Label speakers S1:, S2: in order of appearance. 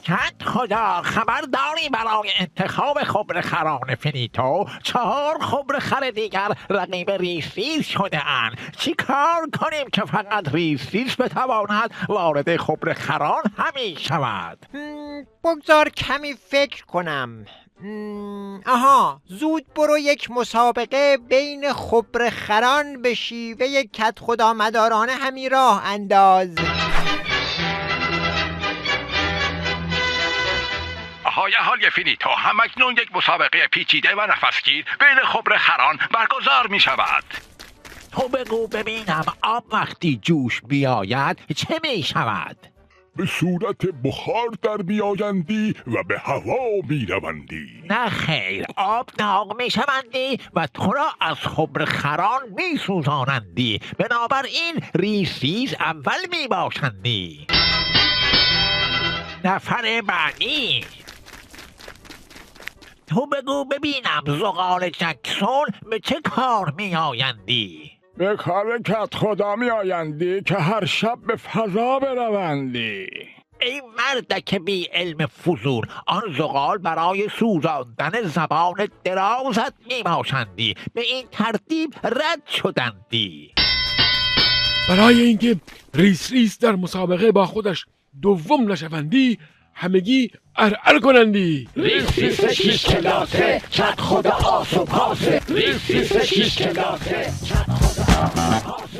S1: کت خدا خبرداری برای انتخاب خبرخران فینیتو 4 خبرخر دیگر رقیب ریسیس شده اند. چی کار کنیم که فقط ریسیس بتواند وارد خبرخران همی شود؟
S2: بگذار کمی فکر کنم. آها، زود برو یک مسابقه بین خبرخران به شیوه کت خدا مدارانه همی راه انداز.
S3: حال فینیتو همکنون یک مسابقه پیچیده و نفسگیر بین خبرخران برگزار می شود.
S1: تو بگو ببینم آب وقتی جوش بیاید چه می شود؟
S4: به صورت بخار در بیایندی و به هوا می روندی.
S1: نه خیر، آب داغ می شوندی و تو را از خبرخران می سوزانندی. بنابراین ریسیس اول می باشندی. نفر بعدی، تو بگو ببینم زغال جکسون به چه کار می آیندی؟
S4: به کار کت خدا می آیندی که هر شب به فضا بروندی.
S1: ای مردک بی علم فضول، آن زغال برای سوزاندن زبان درازت می باشندی. به این ترتیب رد شدندی.
S5: برای اینکه ریس در مسابقه با خودش دوم نشوندی همگی ارعر کنندی.
S1: ریس 6 کلاسه کت خدا آس و پاسه. ریس 6 کلاسه کت خدا آس و پاسه.